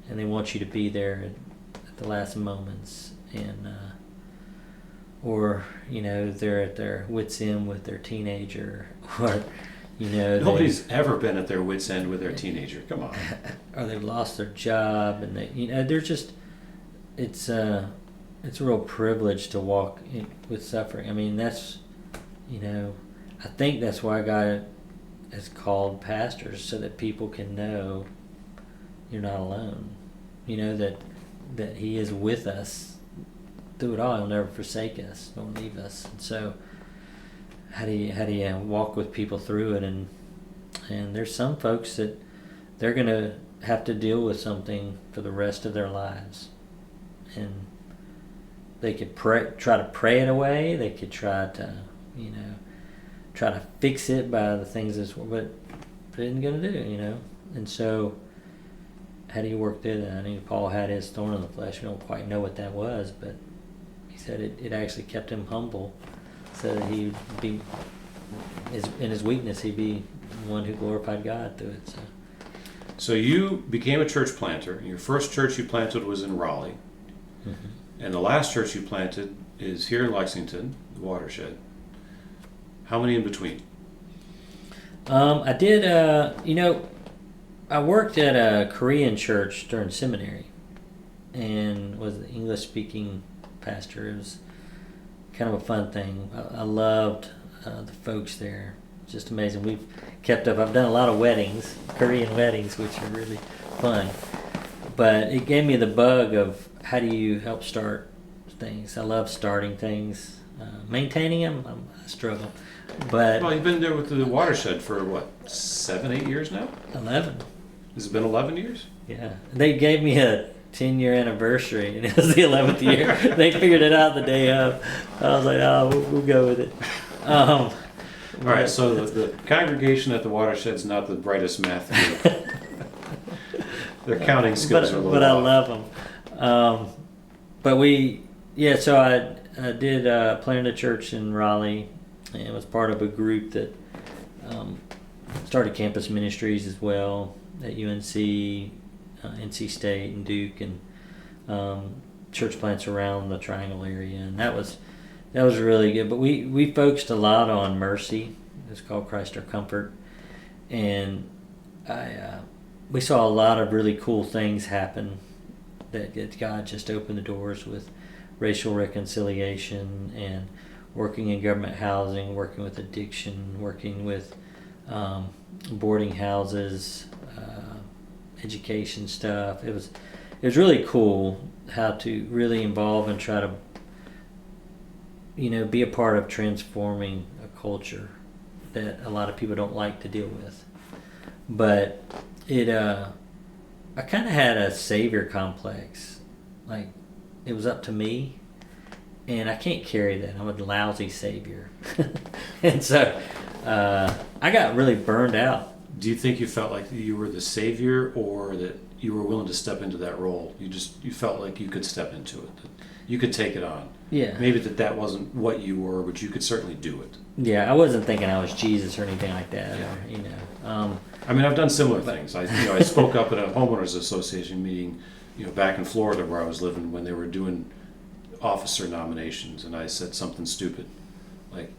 Speaker 2: and they want you to be there at the last moments, and or they're at their wits' end with their teenager, or
Speaker 1: nobody's ever been at their wits' end with their teenager. Come on.
Speaker 2: Or they've lost their job, and they're just it's a real privilege to walk with suffering. I mean, that's I think that's why God has called pastors, so that people can know you're not alone. That He is with us through it all. He'll never forsake us, nor leave us. And so, how do you walk with people through it? And there's some folks that they're gonna have to deal with something for the rest of their lives, and they could try to pray it away. They could try to fix it by the things but it isn't gonna do. And so, how do you work through that? I mean, Paul had his thorn in the flesh. We don't quite know what that was, but he said it actually kept him humble, so that he'd be in his weakness, he'd be one who glorified God through it.
Speaker 1: So you became a church planter. Your first church you planted was in Raleigh, and the last church you planted is here in Lexington, the Watershed. How many in between?
Speaker 2: I did. I worked at a Korean church during seminary, and was the English-speaking pastor. It was kind of a fun thing. I loved the folks there. Just amazing. We've kept up. I've done a lot of weddings, Korean weddings, which are really fun. But it gave me the bug of how do you help start things. I love starting things. Maintaining them, I struggle. But
Speaker 1: you've been there with the Watershed for what, 7, 8 years now?
Speaker 2: 11.
Speaker 1: Has it been 11 years?
Speaker 2: Yeah. They gave me a 10-year anniversary, and it was the 11th year. They figured it out the day of. I was like, we'll go with it. All
Speaker 1: right, so the congregation at the Watershed's not the brightest math group. Their counting skills are a little
Speaker 2: But
Speaker 1: off.
Speaker 2: I love them. So I did plant a church in Raleigh, and was part of a group that started campus ministries as well at UNC, NC State, and Duke, and church plants around the Triangle area, and that was really good. But we focused a lot on mercy. It's called Christ Our Comfort, and we saw a lot of really cool things happen. That God just opened the doors with racial reconciliation, and working in government housing, working with addiction, working with boarding houses, education stuff. It was really cool how to really involve and try to be a part of transforming a culture that a lot of people don't like to deal with. But I kind of had a savior complex, like it was up to me, and I can't carry that. I'm a lousy savior. And so I got really burned out.
Speaker 1: Do you think you felt like you were the savior, or that you were willing to step into that role? You felt like you could step into it, that you could take it on.
Speaker 2: Yeah.
Speaker 1: Maybe that wasn't what you were, but you could certainly do it.
Speaker 2: Yeah, I wasn't thinking I was Jesus or anything like that.
Speaker 1: Yeah.
Speaker 2: Or,
Speaker 1: I mean, I've done similar things. I spoke up at a homeowners association meeting, back in Florida where I was living, when they were doing officer nominations, and I said something stupid, like,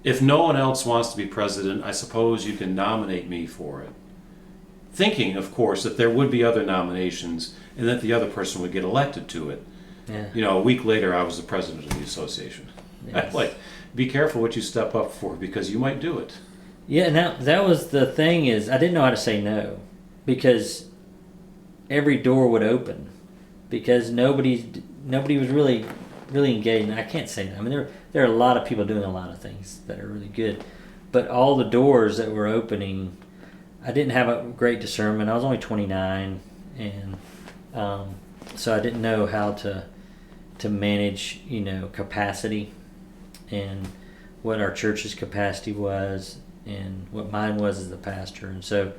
Speaker 1: if no one else wants to be president, I suppose you can nominate me for it. Thinking, of course, that there would be other nominations and that the other person would get elected to it.
Speaker 2: Yeah.
Speaker 1: A week later, I was the president of the association.
Speaker 2: Yes.
Speaker 1: Like, be careful what you step up for, because you might do it.
Speaker 2: Yeah, now that was the thing, is I didn't know how to say no, because every door would open, because nobody was really engaged. And I can't say that. I mean, there are a lot of people doing a lot of things that are really good, but all the doors that were opening, I didn't have a great discernment. I was only 29, and so I didn't know how to manage, capacity, and what our church's capacity was, and what mine was as the pastor. And so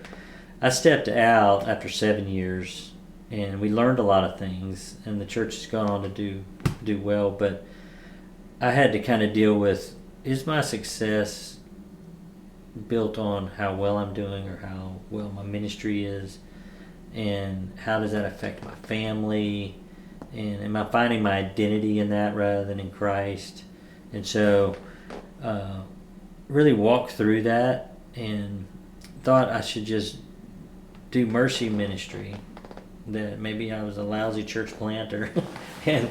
Speaker 2: I stepped out after 7 years, and we learned a lot of things, and the church has gone on to do well. But I had to kind of deal with, is my success built on how well I'm doing or how well my ministry is, and how does that affect my family, and am I finding my identity in that rather than in Christ? And so really walked through that and thought I should just do mercy ministry, that maybe I was a lousy church planter. And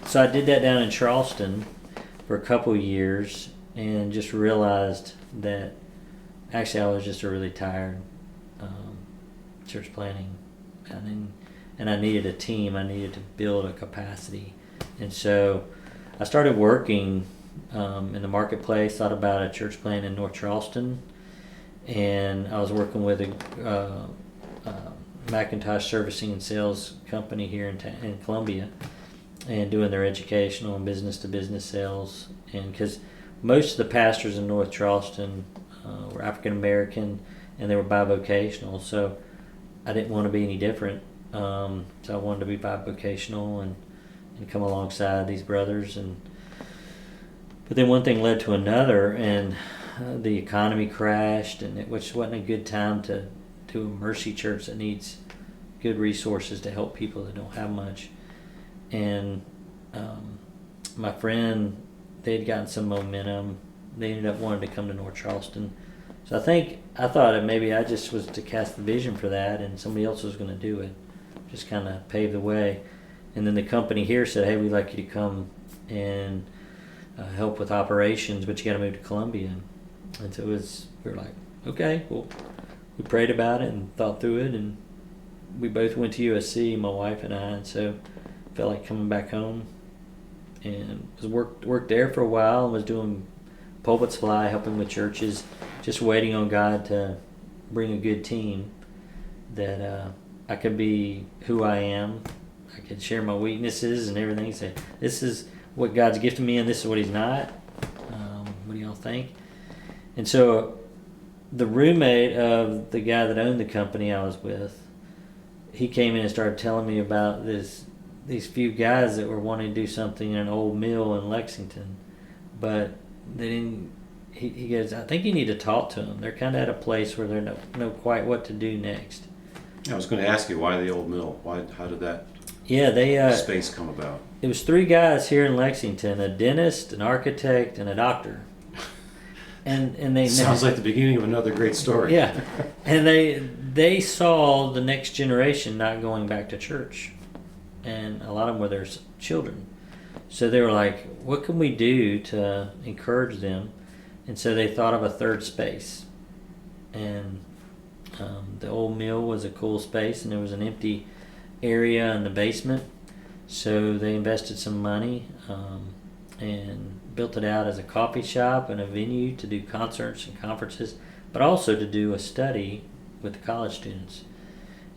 Speaker 2: so I did that down in Charleston for a couple years, and just realized that actually I was just a really tired church planting, and I needed a team. I needed to build a capacity. And so I started working in the marketplace, thought about a church plant in North Charleston, and I was working with a Macintosh servicing and sales company here in Columbia, and doing their educational and business-to-business sales. And because most of the pastors in North Charleston were African American, and they were bivocational, so I didn't want to be any different. So I wanted to be bivocational and come alongside these brothers. But then one thing led to another, and the economy crashed, and which wasn't a good time to do a mercy church that needs good resources to help people that don't have much. And my friend, they'd gotten some momentum. They ended up wanting to come to North Charleston. So I thought that maybe I just was to cast the vision for that, and somebody else was going to do it, just kind of pave the way. And then the company here said, hey, we'd like you to come and help with operations, but you got to move to Columbia. And so we were like, okay, well, we prayed about it and thought through it, and we both went to USC, my wife and I, and so felt like coming back home, and was worked there for a while, and was doing pulpit supply, helping with churches, just waiting on God to bring a good team that I could be who I am. I could share my weaknesses and everything. Say, this is what God's gifted me, and this is what He's not. What do y'all think? And so the roommate of the guy that owned the company I was with, he came in and started telling me about these few guys that were wanting to do something in an old mill in Lexington, but they didn't. He goes, I think you need to talk to them. They're kind of at a place where they don't know quite what to do next.
Speaker 1: I was going to ask you, why the old mill? How did that space come about?
Speaker 2: It was 3 guys here in Lexington: a dentist, an architect, and a doctor. And they
Speaker 1: sounds like the beginning of another great story.
Speaker 2: Yeah, and they saw the next generation not going back to church, and a lot of them were their children. So they were like, what can we do to encourage them? And so they thought of a third space. And the old mill was a cool space, and there was an empty area in the basement. So they invested some money and built it out as a coffee shop and a venue to do concerts and conferences, but also to do a study with the college students.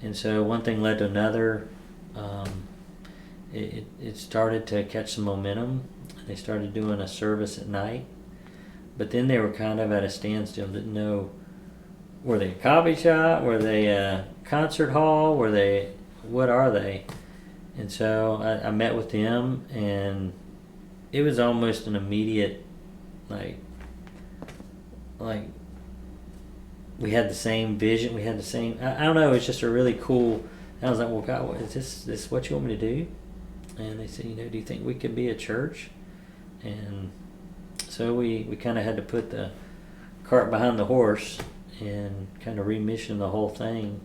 Speaker 2: And so one thing led to another. It started to catch some momentum. They started doing a service at night, but then they were kind of at a standstill. Didn't know, were they a coffee shop? Were they a concert hall? What are they? And so I met with them, and it was almost an immediate, like we had the same vision. We had the same, I don't know, it's just a really cool. I was like, well, God, is this what you want me to do? And they said, do you think we could be a church? And so we kind of had to put the cart behind the horse and kind of remission the whole thing.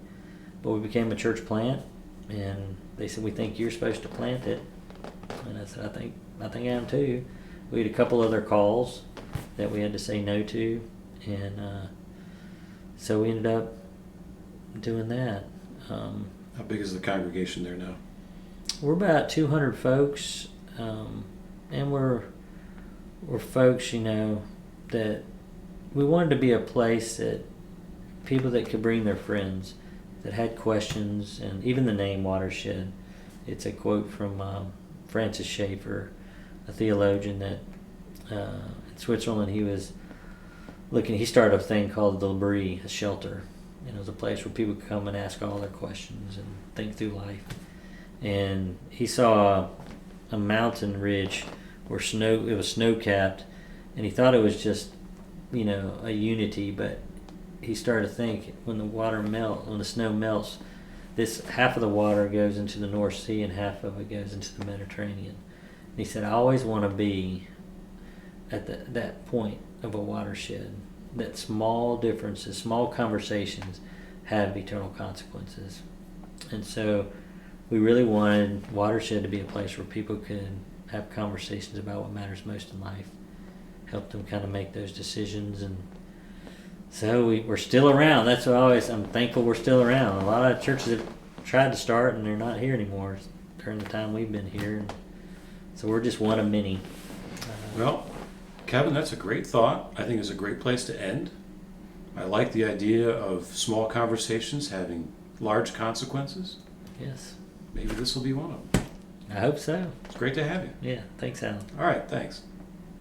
Speaker 2: But we became a church plant, and they said, we think you're supposed to plant it. And I said, I think I am too. We had a couple other calls that we had to say no to, and so we ended up doing that.
Speaker 1: How big is the congregation there now?
Speaker 2: We're about 200 folks, and we're folks, that we wanted to be a place that people that could bring their friends. that had questions, and even the name Watershed. It's a quote from Francis Schaeffer, a theologian that in Switzerland he was looking. He started a thing called the L'Abri, a shelter, and it was a place where people could come and ask all their questions and think through life. And he saw a mountain ridge where it was snow capped, and he thought it was just a unity, but he started to think when the snow melts, this half of the water goes into the North Sea and half of it goes into the Mediterranean. And he said, I always want to be at that point of a watershed, that small differences, small conversations have eternal consequences. And so we really wanted Watershed to be a place where people could have conversations about what matters most in life, help them kind of make those decisions. And so we're still around. That's what I'm thankful we're still around. A lot of churches have tried to start and they're not here anymore during the time we've been here. And so we're just one of many.
Speaker 1: Well, Kevin, that's a great thought. I think it's a great place to end. I like the idea of small conversations having large consequences.
Speaker 2: Yes.
Speaker 1: Maybe this will be one of them.
Speaker 2: I hope so.
Speaker 1: It's great to have you.
Speaker 2: Yeah. Thanks, Alan.
Speaker 1: All right, thanks.